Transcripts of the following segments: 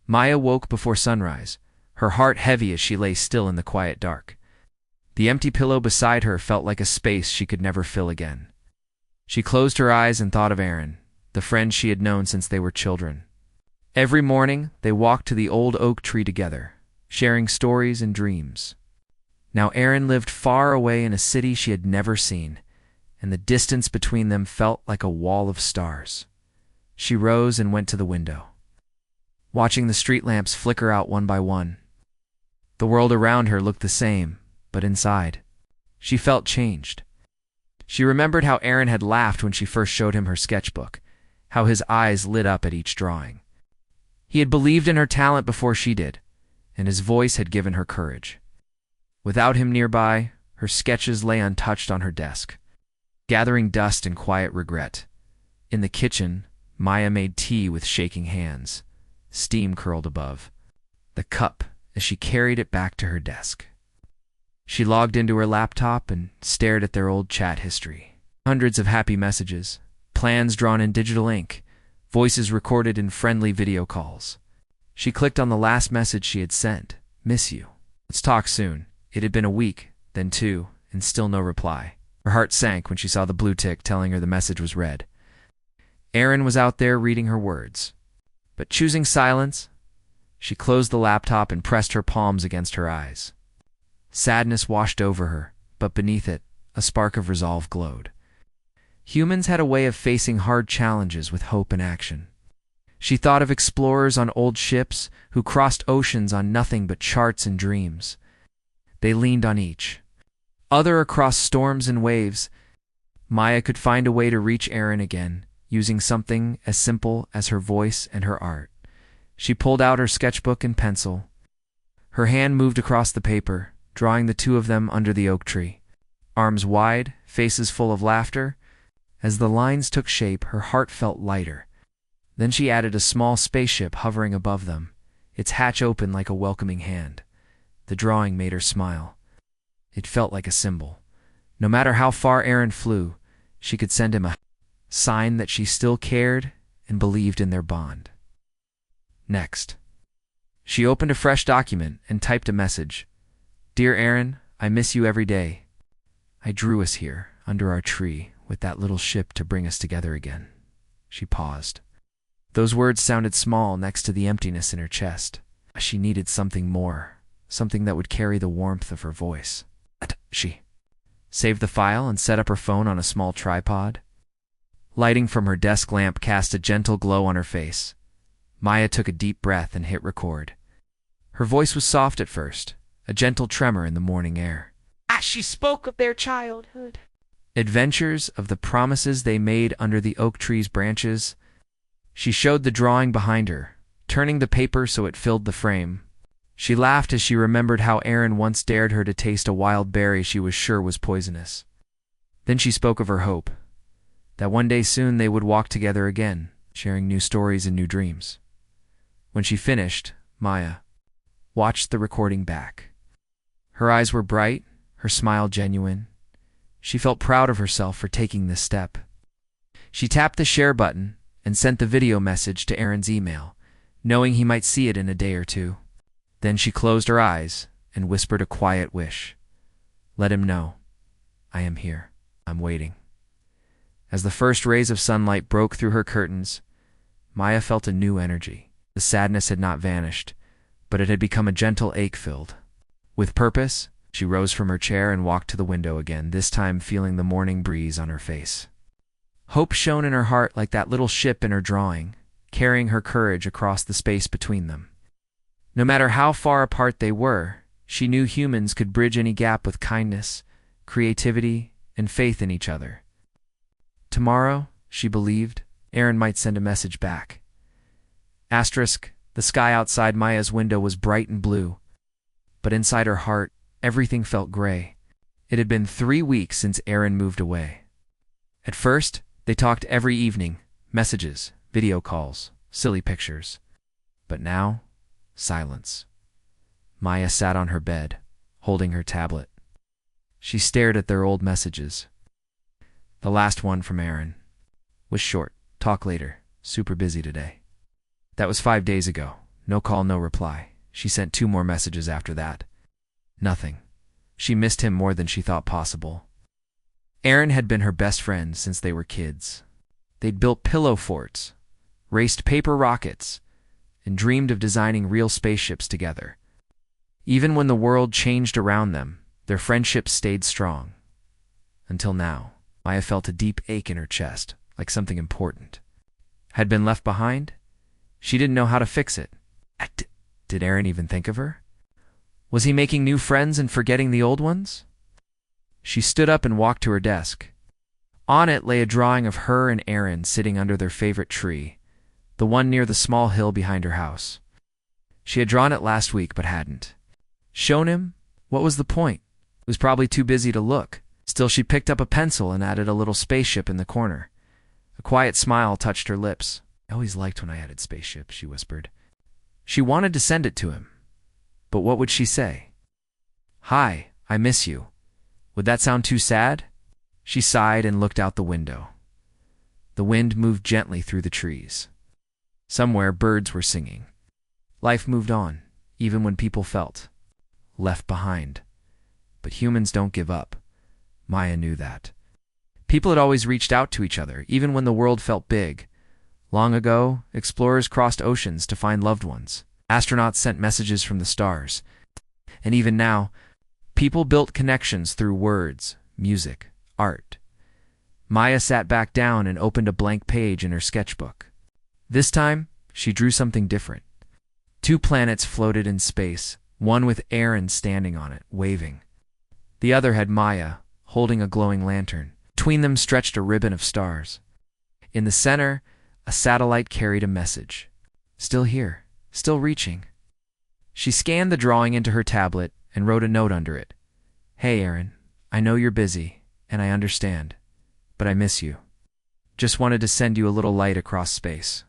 Maya woke before sunrise, her heart heavy as she lay still in the quiet dark. The empty pillow beside her felt like a space she could never fill again. She closed her eyes and thought of Aaron, the friend she had known since they were children. Every morning, they walked to the old oak tree together, sharing stories and dreams. Now Aaron lived far away in a city she had never seen, and the distance between them felt like a wall of stars. She rose and went to the window, watching the street lamps flicker out one by one. The world around her looked the same, but inside, she felt changed. She remembered how Aaron had laughed when she first showed him her sketchbook, how his eyes lit up at each drawing. He had believed in her talent before she did, and his voice had given her courage. Without him nearby, her sketches lay untouched on her desk, gathering dust and quiet regret. In the kitchen, Maya made tea with shaking hands. Steam curled above the cup as she carried it back to her desk. She logged into her laptop and stared at their old chat history. Hundreds of happy messages, plans drawn in digital ink, voices recorded in friendly video calls. She clicked on the last message she had sent. "Miss you. Let's talk soon." It had been a week, then 2, and still no reply. Her heart sank when she saw the blue tick telling her the message was read. Aaron was out there reading her words. But choosing silence, she closed the laptop and pressed her palms against her eyes. Sadness washed over her, but beneath it, a spark of resolve glowed. Humans had a way of facing hard challenges with hope and action. She thought of explorers on old ships who crossed oceans on nothing but charts and dreams. They leaned on each other across storms and waves. Maya could find a way to reach Aaron again, using something as simple as her voice and her art. She pulled out her sketchbook and pencil. Her hand moved across the paper, drawing the two of them under the oak tree. Arms wide, faces full of laughter. As the lines took shape, her heart felt lighter. Then she added a small spaceship hovering above them, its hatch open like a welcoming hand. The drawing made her smile. It felt like a symbol. No matter how far Aaron flew, she could send him a sign that she still cared and believed in their bond. Next, she opened a fresh document and typed a message. "Dear Aaron, I miss you every day. I drew us here, under our tree, with that little ship to bring us together again." She paused. Those words sounded small next to the emptiness in her chest. She needed something more, something that would carry the warmth of her voice. She saved the file and set up her phone on a small tripod. Lighting from her desk lamp cast a gentle glow on her face. Maya took a deep breath and hit record. Her voice was soft at first, a gentle tremor in the morning air. As she spoke of their childhood, adventures, of the promises they made under the oak tree's branches. She showed the drawing behind her, turning the paper so it filled the frame. She laughed as she remembered how Aaron once dared her to taste a wild berry she was sure was poisonous. Then she spoke of her hope, that one day soon they would walk together again, sharing new stories and new dreams. When she finished, Maya watched the recording back. Her eyes were bright, her smile genuine. She felt proud of herself for taking this step. She tapped the share button and sent the video message to Aaron's email, knowing he might see it in a day or two. Then she closed her eyes and whispered a quiet wish. "Let him know. I am here. I'm waiting." As the first rays of sunlight broke through her curtains, Maya felt a new energy. The sadness had not vanished, but it had become a gentle ache-filled. With purpose, she rose from her chair and walked to the window again, this time feeling the morning breeze on her face. Hope shone in her heart like that little ship in her drawing, carrying her courage across the space between them. No matter how far apart they were, she knew humans could bridge any gap with kindness, creativity, and faith in each other. Tomorrow, she believed, Aaron might send a message back. Asterisk, the sky outside Maya's window was bright and blue, but inside her heart, everything felt gray. It had been 3 weeks since Aaron moved away. At first, they talked every evening, messages, video calls, silly pictures. But now, silence. Maya sat on her bed, holding her tablet. She stared at their old messages. The last one from Aaron was short. "Talk later. Super busy today." That was 5 days ago. No call, no reply. She sent 2 more messages after that. Nothing. She missed him more than she thought possible. Aaron had been her best friend since they were kids. They'd built pillow forts, raced paper rockets, and dreamed of designing real spaceships together. Even when the world changed around them, their friendship stayed strong. Until now, Maya felt a deep ache in her chest, like something important had been left behind. She didn't know how to fix it. Did Aaron even think of her? Was he making new friends and forgetting the old ones? She stood up and walked to her desk. On it lay a drawing of her and Aaron sitting under their favorite tree, the one near the small hill behind her house. She had drawn it last week but hadn't shown him. What was the point? He was probably too busy to look. Still, she picked up a pencil and added a little spaceship in the corner. A quiet smile touched her lips. I always liked when I added spaceships, she whispered. She wanted to send it to him. But what would she say? Hi, I miss you. Would that sound too sad? She sighed and looked out the window. The wind moved gently through the trees. Somewhere birds were singing. Life moved on, even when people felt left behind. But humans don't give up. Maya knew that. People had always reached out to each other, even when the world felt big. Long ago, explorers crossed oceans to find loved ones. Astronauts sent messages from the stars. And even now, people built connections through words, music, art. Maya sat back down and opened a blank page in her sketchbook. This time, she drew something different. 2 planets floated in space, one with Aaron standing on it, waving. The other had Maya, holding a glowing lantern. Between them stretched a ribbon of stars. In the center, a satellite carried a message. Still here, still reaching. She scanned the drawing into her tablet and wrote a note under it. Hey, Aaron, I know you're busy, and I understand, but I miss you. Just wanted to send you a little light across space.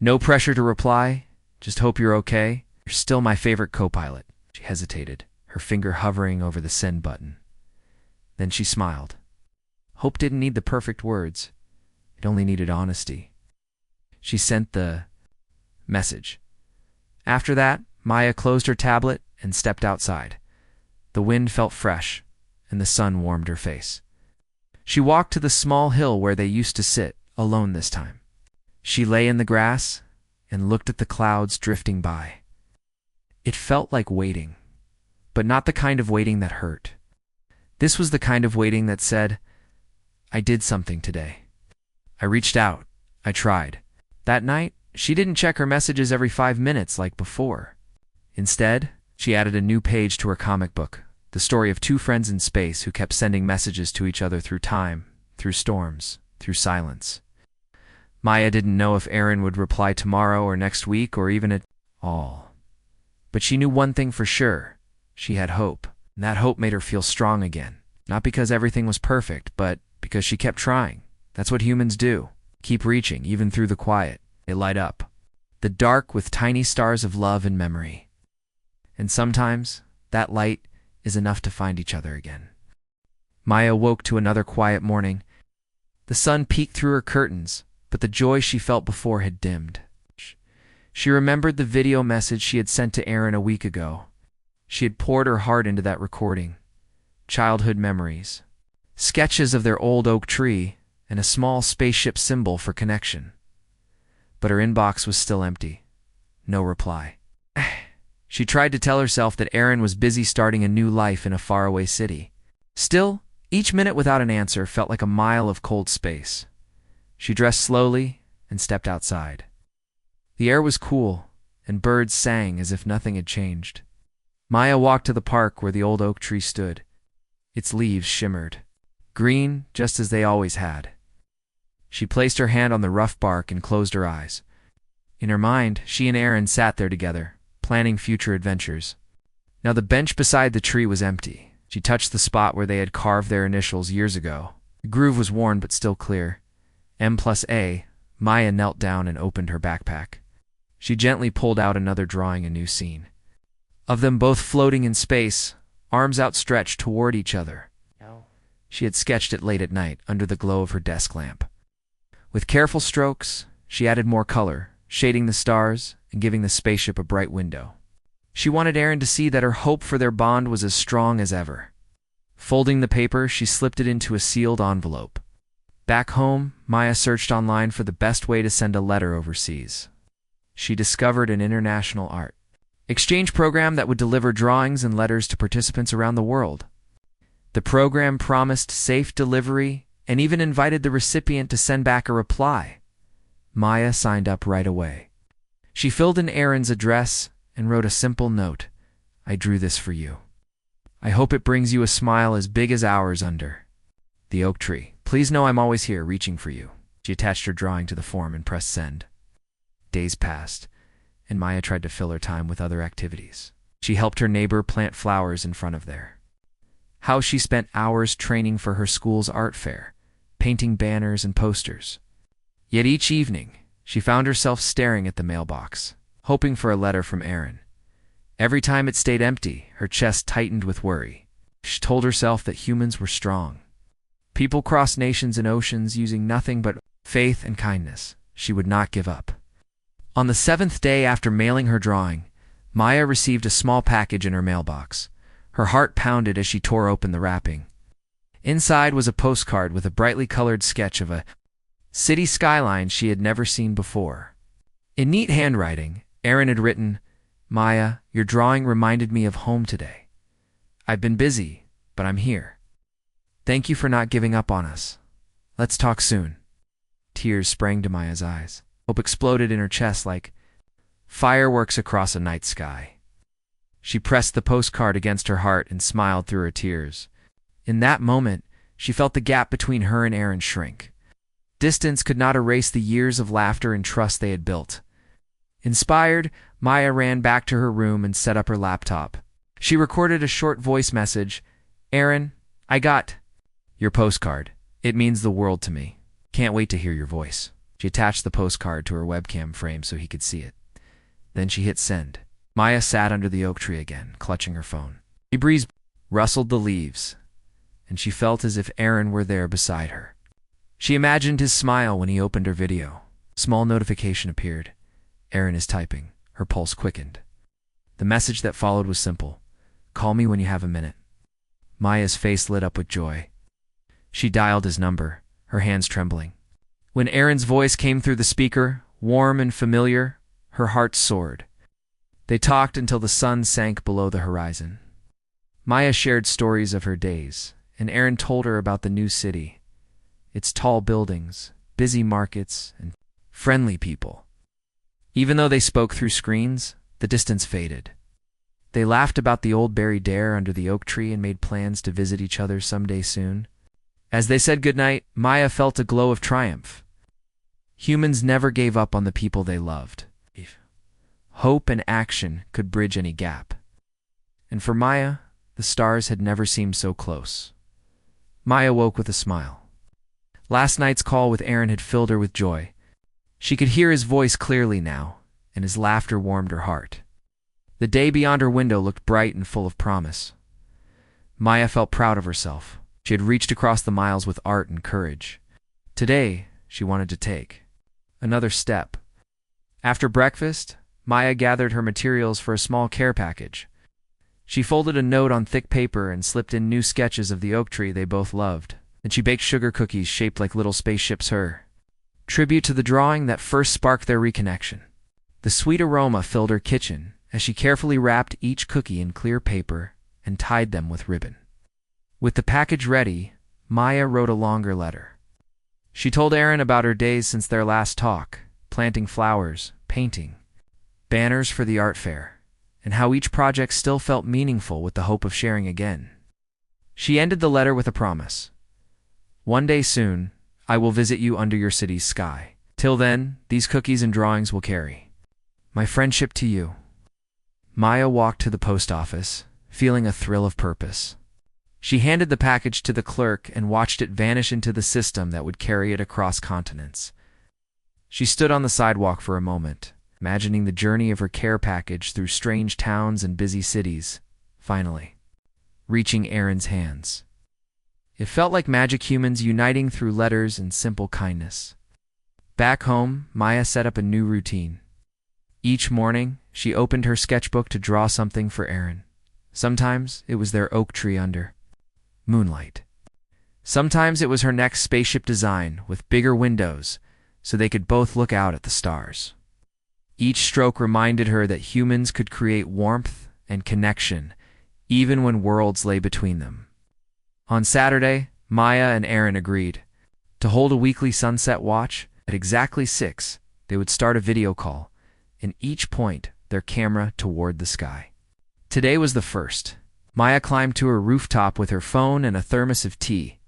No pressure to reply, just hope you're okay. You're still my favorite co-pilot. She hesitated, her finger hovering over the send button. Then she smiled. Hope didn't need the perfect words. It only needed honesty. She sent the message. After that, Maya closed her tablet and stepped outside. The wind felt fresh, and the sun warmed her face. She walked to the small hill where they used to sit, alone this time. She lay in the grass and looked at the clouds drifting by. It felt like waiting, but not the kind of waiting that hurt. This was the kind of waiting that said, I did something today. I reached out. I tried. That night, she didn't check her messages every 5 minutes like before. Instead, she added a new page to her comic book, the story of 2 friends in space who kept sending messages to each other through time, through storms, through silence. Maya didn't know if Aaron would reply tomorrow or next week or even at all. But she knew one thing for sure. She had hope, and that hope made her feel strong again. Not because everything was perfect, but because she kept trying. That's what humans do. Keep reaching, even through the quiet. They light up. The dark with tiny stars of love and memory. And sometimes, that light is enough to find each other again. Maya woke to another quiet morning. The sun peeked through her curtains, but the joy she felt before had dimmed. She remembered the video message she had sent to Aaron a week ago. She had poured her heart into that recording. Childhood memories. Sketches of their old oak tree, and a small spaceship symbol for connection. But her inbox was still empty. No reply. She tried to tell herself that Aaron was busy starting a new life in a faraway city. Still, each minute without an answer felt like a mile of cold space. She dressed slowly and stepped outside. The air was cool, and birds sang as if nothing had changed. Maya walked to the park where the old oak tree stood. Its leaves shimmered, green just as they always had. She placed her hand on the rough bark and closed her eyes. In her mind, she and Aaron sat there together, planning future adventures. Now the bench beside the tree was empty. She touched the spot where they had carved their initials years ago. The groove was worn but still clear. M+A. Maya knelt down and opened her backpack. She gently pulled out another drawing, a new scene. Of them both floating in space, arms outstretched toward each other. No. She had sketched it late at night under the glow of her desk lamp. With careful strokes, she added more color, shading the stars and giving the spaceship a bright window. She wanted Aaron to see that her hope for their bond was as strong as ever. Folding the paper, she slipped it into a sealed envelope. Back home, Maya searched online for the best way to send a letter overseas. She discovered an international art exchange program that would deliver drawings and letters to participants around the world. The program promised safe delivery and even invited the recipient to send back a reply. Maya signed up right away. She filled in Aaron's address and wrote a simple note. "I drew this for you. I hope it brings you a smile as big as ours under the oak tree. Please know I'm always here reaching for you." She attached her drawing to the form and pressed send. Days passed, and Maya tried to fill her time with other activities. She helped her neighbor plant flowers in front of their house. She spent hours training for her school's art fair, painting banners and posters. Yet each evening, she found herself staring at the mailbox, hoping for a letter from Aaron. Every time it stayed empty, her chest tightened with worry. She told herself that humans were strong. People cross nations and oceans using nothing but faith and kindness. She would not give up. On the 7th day after mailing her drawing, Maya received a small package in her mailbox. Her heart pounded as she tore open the wrapping. Inside was a postcard with a brightly colored sketch of a city skyline she had never seen before. In neat handwriting, Aaron had written, "Maya, your drawing reminded me of home today. I've been busy, but I'm here. Thank you for not giving up on us. Let's talk soon." Tears sprang to Maya's eyes. Hope exploded in her chest like fireworks across a night sky. She pressed the postcard against her heart and smiled through her tears. In that moment, she felt the gap between her and Aaron shrink. Distance could not erase the years of laughter and trust they had built. Inspired, Maya ran back to her room and set up her laptop. She recorded a short voice message. "Aaron, I got your postcard. It means the world to me. Can't wait to hear your voice." She attached the postcard to her webcam frame so he could see it. Then she hit send. Maya sat under the oak tree again, clutching her phone. A breeze rustled the leaves, and she felt as if Aaron were there beside her. She imagined his smile when he opened her video. Small notification appeared. "Aaron is typing." Her pulse quickened. The message that followed was simple. "Call me when you have a minute." Maya's face lit up with joy. She dialed his number, her hands trembling. When Aaron's voice came through the speaker, warm and familiar, her heart soared. They talked until the sun sank below the horizon. Maya shared stories of her days, and Aaron told her about the new city, its tall buildings, busy markets, and friendly people. Even though they spoke through screens, the distance faded. They laughed about the old buried dare under the oak tree and made plans to visit each other someday soon. As they said goodnight, Maya felt a glow of triumph. Humans never gave up on the people they loved. Hope and action could bridge any gap. And for Maya, the stars had never seemed so close. Maya woke with a smile. Last night's call with Aaron had filled her with joy. She could hear his voice clearly now, and his laughter warmed her heart. The day beyond her window looked bright and full of promise. Maya felt proud of herself. She had reached across the miles with art and courage. Today, she wanted to take another step. After breakfast, Maya gathered her materials for a small care package. She folded a note on thick paper and slipped in new sketches of the oak tree they both loved. Then she baked sugar cookies shaped like little spaceships, her tribute to the drawing that first sparked their reconnection. The sweet aroma filled her kitchen as she carefully wrapped each cookie in clear paper and tied them with ribbon. With the package ready, Maya wrote a longer letter. She told Aaron about her days since their last talk, planting flowers, painting banners for the art fair, and how each project still felt meaningful with the hope of sharing again. She ended the letter with a promise. "One day soon, I will visit you under your city's sky. Till then, these cookies and drawings will carry my friendship to you." Maya walked to the post office, feeling a thrill of purpose. She handed the package to the clerk and watched it vanish into the system that would carry it across continents. She stood on the sidewalk for a moment, imagining the journey of her care package through strange towns and busy cities, finally reaching Aaron's hands. It felt like magic, humans uniting through letters and simple kindness. Back home, Maya set up a new routine. Each morning, she opened her sketchbook to draw something for Aaron. Sometimes it was their oak tree under moonlight. Sometimes it was her next spaceship design with bigger windows so they could both look out at the stars. Each stroke reminded her that humans could create warmth and connection even when worlds lay between them. On Saturday, Maya and Aaron agreed to hold a weekly sunset watch. At exactly 6, they would start a video call and each point their camera toward the sky. Today was the first. Maya climbed to her rooftop with her phone and a thermos of tea.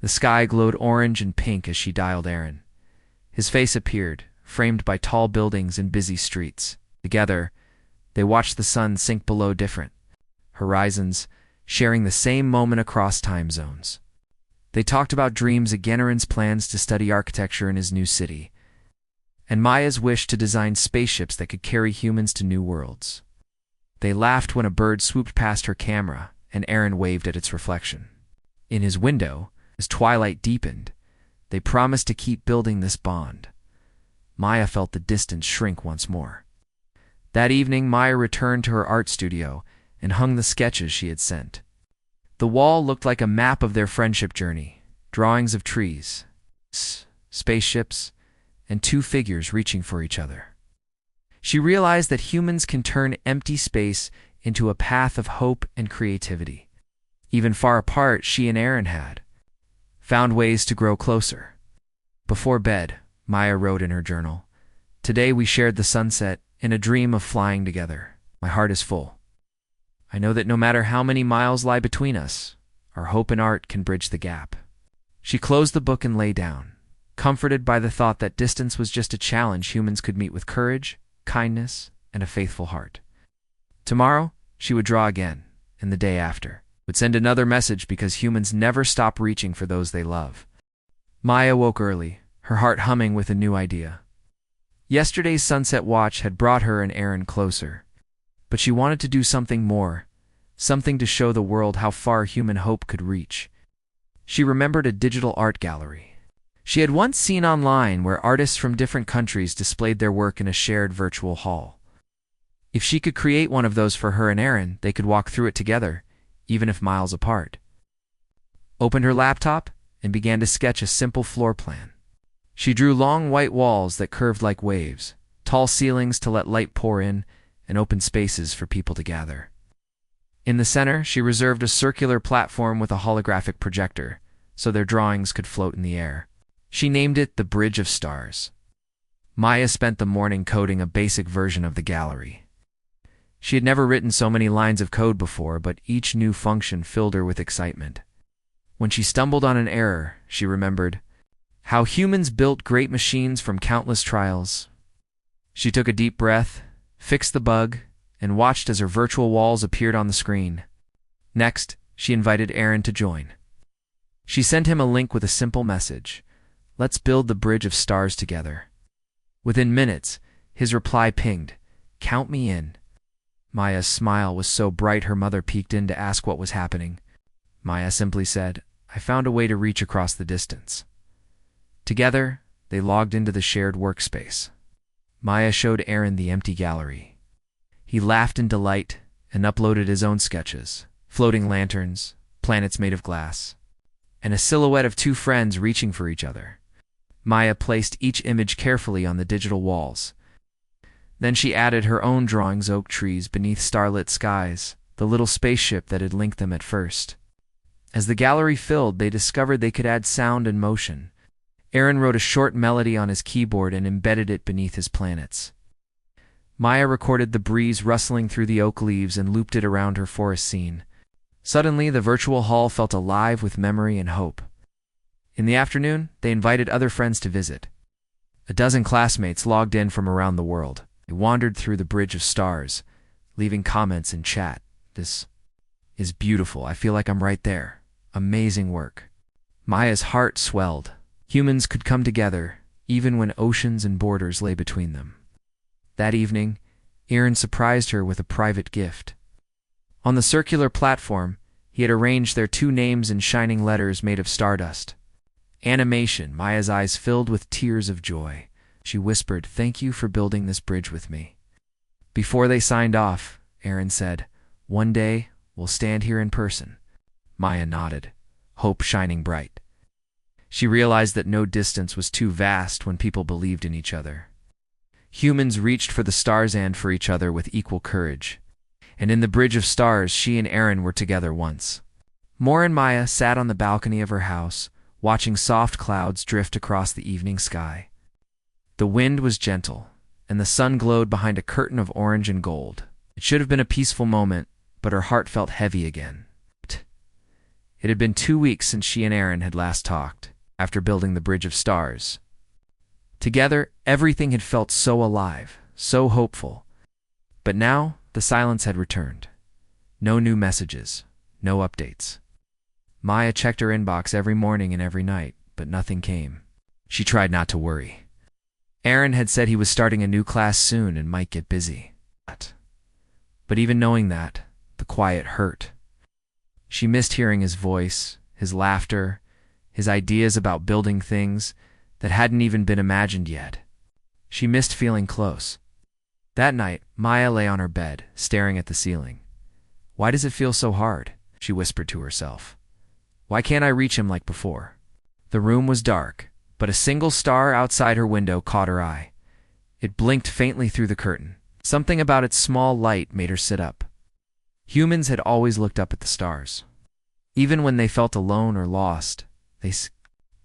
The sky glowed orange and pink as she dialed Aaron. His face appeared, framed by tall buildings and busy streets. Together, they watched the sun sink below different horizons, sharing the same moment across time zones. They talked about dreams again, Aaron's plans to study architecture in his new city, and Maya's wish to design spaceships that could carry humans to new worlds. They laughed when a bird swooped past her camera, and Aaron waved at its reflection. In his window, as twilight deepened, they promised to keep building this bond. Maya felt the distance shrink once more. That evening, Maya returned to her art studio and hung the sketches she had sent. The wall looked like a map of their friendship journey, drawings of trees, spaceships, and 2 figures reaching for each other. She realized that humans can turn empty space into a path of hope and creativity. Even far apart, she and Aaron had found ways to grow closer. Before bed, Maya wrote in her journal, "Today we shared the sunset in a dream of flying together. My heart is full. I know that no matter how many miles lie between us, our hope and art can bridge the gap." She closed the book and lay down, comforted by the thought that distance was just a challenge humans could meet with courage, kindness, and a faithful heart. Tomorrow, she would draw again, and the day after would send another message because humans never stop reaching for those they love. Maya woke early, her heart humming with a new idea. Yesterday's sunset watch had brought her and Aaron closer, but she wanted to do something more, something to show the world how far human hope could reach. She remembered a digital art gallery she had once seen online where artists from different countries displayed their work in a shared virtual hall. If she could create one of those for her and Aaron, they could walk through it together, even if miles apart. Opened her laptop and began to sketch a simple floor plan. She drew long white walls that curved like waves, tall ceilings to let light pour in, and open spaces for people to gather. In the center, she reserved a circular platform with a holographic projector, so their drawings could float in the air. She named it the Bridge of Stars. Maya spent the morning coding a basic version of the gallery. She had never written so many lines of code before, but each new function filled her with excitement. When she stumbled on an error, she remembered how humans built great machines from countless trials. She took a deep breath, fixed the bug, and watched as her virtual walls appeared on the screen. Next, she invited Aaron to join. She sent him a link with a simple message: "Let's build the Bridge of Stars together." Within minutes, his reply pinged, "Count me in." Maya's smile was so bright her mother peeked in to ask what was happening. Maya simply said, "I found a way to reach across the distance." Together, they logged into the shared workspace. Maya showed Aaron the empty gallery. He laughed in delight and uploaded his own sketches, floating lanterns, planets made of glass, and a silhouette of 2 friends reaching for each other. Maya placed each image carefully on the digital walls. Then she added her own drawings: oak trees beneath starlit skies, the little spaceship that had linked them at first. As the gallery filled, they discovered they could add sound and motion. Aaron wrote a short melody on his keyboard and embedded it beneath his planets. Maya recorded the breeze rustling through the oak leaves and looped it around her forest scene. Suddenly, the virtual hall felt alive with memory and hope. In the afternoon, they invited other friends to visit. A dozen classmates logged in from around the world. They wandered through the Bridge of Stars, leaving comments in chat. "This is beautiful. I feel like I'm right there. Amazing work." Maya's heart swelled. Humans could come together, even when oceans and borders lay between them. That evening, Aaron surprised her with a private gift. On the circular platform, he had arranged their 2 names in shining letters made of stardust. Animation. Maya's eyes filled with tears of joy. She whispered, "Thank you for building this bridge with me." Before they signed off, Aaron said, "One day, we'll stand here in person." Maya nodded, hope shining bright. She realized that no distance was too vast when people believed in each other. Humans reached for the stars and for each other with equal courage. And in the Bridge of Stars, she and Aaron were together once. Moore and Maya sat on the balcony of her house, watching soft clouds drift across the evening sky. The wind was gentle, and the sun glowed behind a curtain of orange and gold. It should have been a peaceful moment, but her heart felt heavy again. It had been 2 weeks since she and Aaron had last talked, after building the Bridge of Stars. Together, everything had felt so alive, so hopeful. But now, the silence had returned. No new messages, no updates. Maya checked her inbox every morning and every night, but nothing came. She tried not to worry. Aaron had said he was starting a new class soon and might get busy. But even knowing that, the quiet hurt. She missed hearing his voice, his laughter, his ideas about building things that hadn't even been imagined yet. She missed feeling close. That night, Maya lay on her bed, staring at the ceiling. "Why does it feel so hard?" she whispered to herself. "Why can't I reach him like before?" The room was dark, but a single star outside her window caught her eye. It blinked faintly through the curtain. Something about its small light made her sit up. Humans had always looked up at the stars. Even when they felt alone or lost, they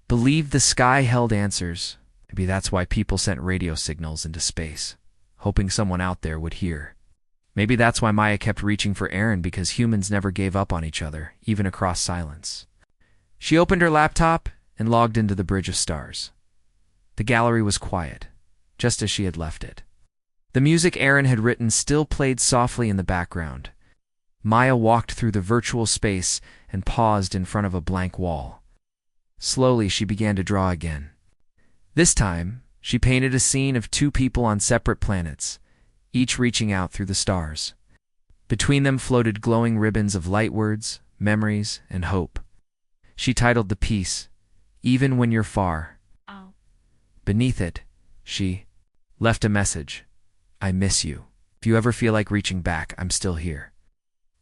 believed the sky held answers. Maybe that's why people sent radio signals into space, hoping someone out there would hear. Maybe that's why Maya kept reaching for Aaron, because humans never gave up on each other, even across silence. She opened her laptop and logged into the Bridge of Stars. The gallery was quiet, just as she had left it. The music Aaron had written still played softly in the background. Maya walked through the virtual space and paused in front of a blank wall. Slowly, she began to draw again. This time, she painted a scene of two people on separate planets, each reaching out through the stars. Between them floated glowing ribbons of light words, memories, and hope. She titled the piece, "Even When You're Far." Oh. Beneath it, she left a message. "I miss you. If you ever feel like reaching back, I'm still here."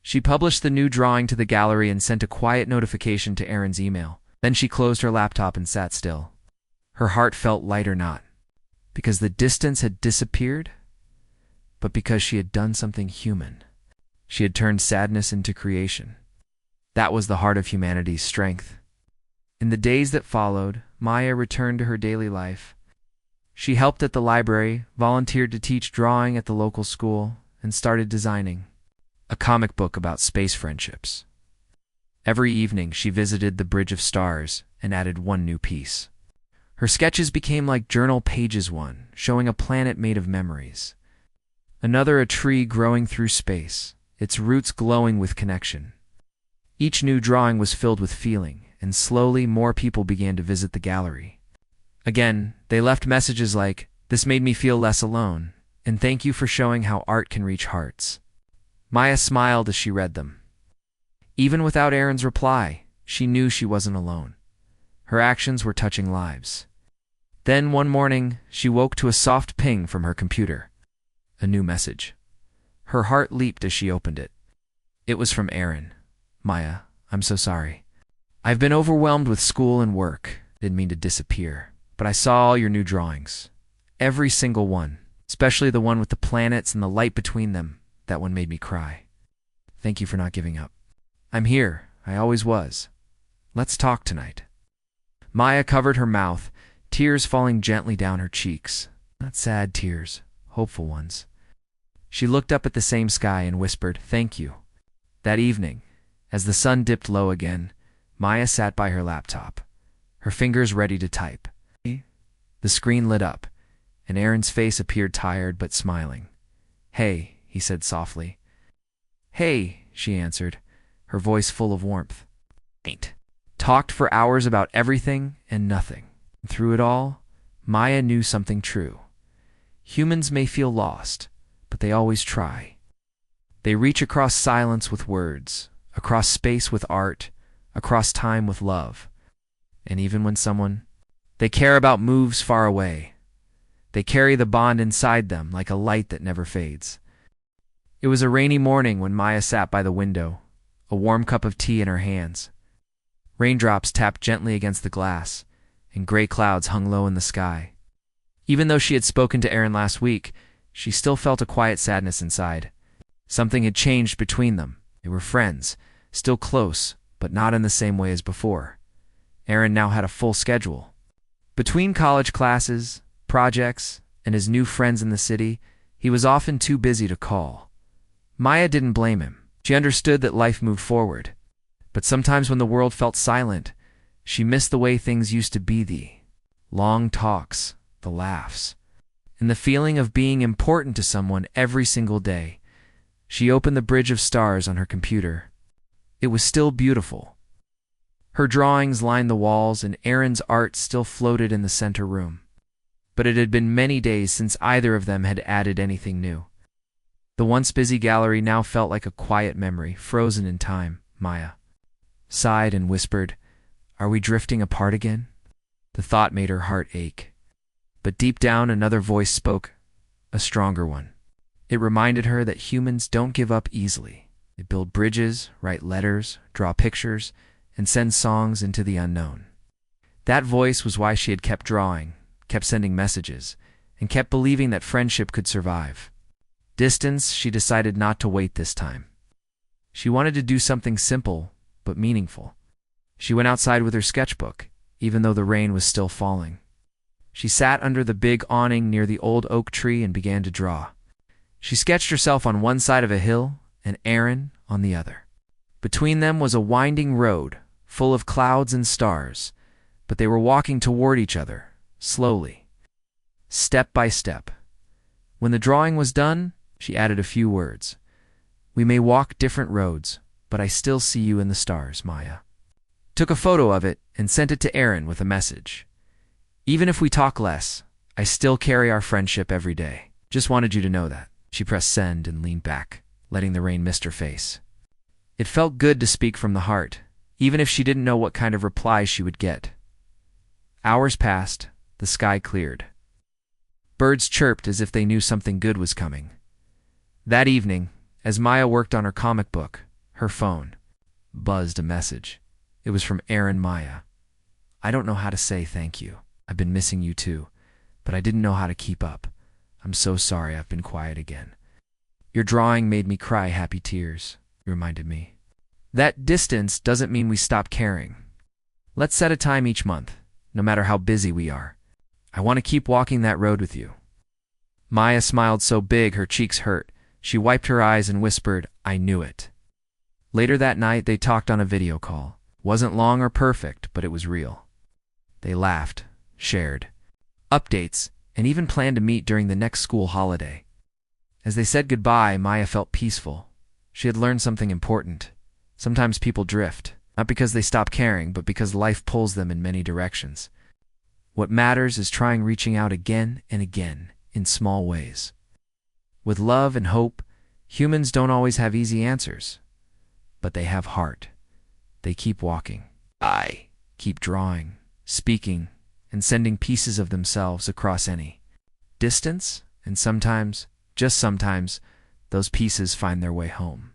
She published the new drawing to the gallery and sent a quiet notification to Aaron's email. Then she closed her laptop and sat still. Her heart felt lighter, not because the distance had disappeared, but because she had done something human. She had turned sadness into creation. That was the heart of humanity's strength. In the days that followed, Maya returned to her daily life. She helped at the library, volunteered to teach drawing at the local school, and started designing a comic book about space friendships. Every evening, she visited the Bridge of Stars and added one new piece. Her sketches became like journal pages, one showing a planet made of memories, another a tree growing through space, its roots glowing with connection. Each new drawing was filled with feeling, and slowly more people began to visit the gallery. Again, they left messages like, "This made me feel less alone," and "Thank you for showing how art can reach hearts." Maya smiled as she read them. Even without Aaron's reply, she knew she wasn't alone. Her actions were touching lives. Then one morning, she woke to a soft ping from her computer. A new message. Her heart leaped as she opened it. It was from Aaron. "Maya, I'm so sorry. I've been overwhelmed with school and work. Didn't mean to disappear, but I saw all your new drawings. Every single one, especially the one with the planets and the light between them. That one made me cry. Thank you for not giving up. I'm here. I always was. Let's talk tonight." Maya covered her mouth, tears falling gently down her cheeks. Not sad tears, hopeful ones. She looked up at the same sky and whispered, "Thank you." That evening, as the sun dipped low again, Maya sat by her laptop, her fingers ready to type. The screen lit up, and Aaron's face appeared tired but smiling. "Hey," he said softly. "Hey," she answered, her voice full of warmth. Talked for hours about everything and nothing. Through it all, Maya knew something true. Humans may feel lost, but they always try. They reach across silence with words, across space with art, across time with love. And even when someone they care about moves far away, they carry the bond inside them like a light that never fades. It was a rainy morning when Maya sat by the window, a warm cup of tea in her hands. Raindrops tapped gently against the glass, and gray clouds hung low in the sky. Even though she had spoken to Aaron last week, she still felt a quiet sadness inside. Something had changed between them. They were friends, still close, but not in the same way as before. Aaron now had a full schedule. Between college classes, projects, and his new friends in the city, he was often too busy to call. Maya didn't blame him. She understood that life moved forward. But sometimes when the world felt silent, she missed the way things used to be, the long talks, the laughs, and the feeling of being important to someone every single day. She opened the bridge of stars on her computer. It was still beautiful. Her drawings lined the walls, and Aaron's art still floated in the center room. But it had been many days since either of them had added anything new. The once busy gallery now felt like a quiet memory, frozen in time. Maya sighed and whispered, "Are we drifting apart again?" The thought made her heart ache. But deep down another voice spoke, a stronger one. It reminded her that humans don't give up easily. They build bridges, write letters, draw pictures, and send songs into the unknown. That voice was why she had kept drawing, kept sending messages, and kept believing that friendship could survive. Distance, she decided not to wait this time. She wanted to do something simple, but meaningful. She went outside with her sketchbook, even though the rain was still falling. She sat under the big awning near the old oak tree and began to draw. She sketched herself on one side of a hill and Aaron on the other. Between them was a winding road, full of clouds and stars, but they were walking toward each other, slowly, step by step. When the drawing was done, she added a few words. "We may walk different roads, but I still see you in the stars, Maya." Took a photo of it and sent it to Aaron with a message. "Even if we talk less, I still carry our friendship every day. Just wanted you to know that." She pressed send and leaned back, letting the rain mist her face. It felt good to speak from the heart, even if she didn't know what kind of reply she would get. Hours passed, the sky cleared. Birds chirped as if they knew something good was coming. That evening, as Maya worked on her comic book, her phone buzzed a message. It was from Aaron. "Maya, I don't know how to say thank you. I've been missing you too, but I didn't know how to keep up. I'm so sorry I've been quiet again. Your drawing made me cry happy tears," he reminded me. "That distance doesn't mean we stop caring. Let's set a time each month, no matter how busy we are. I want to keep walking that road with you." Maya smiled so big her cheeks hurt. She wiped her eyes and whispered, "I knew it." Later that night, they talked on a video call. Wasn't long or perfect, but it was real. They laughed, shared updates, and even planned to meet during the next school holiday. As they said goodbye, Maya felt peaceful. She had learned something important. Sometimes people drift, not because they stop caring, but because life pulls them in many directions. What matters is reaching out again and again, in small ways. With love and hope, humans don't always have easy answers, but they have heart. They keep walking. I keep drawing, speaking, and sending pieces of themselves across any distance, and sometimes, just sometimes, those pieces find their way home.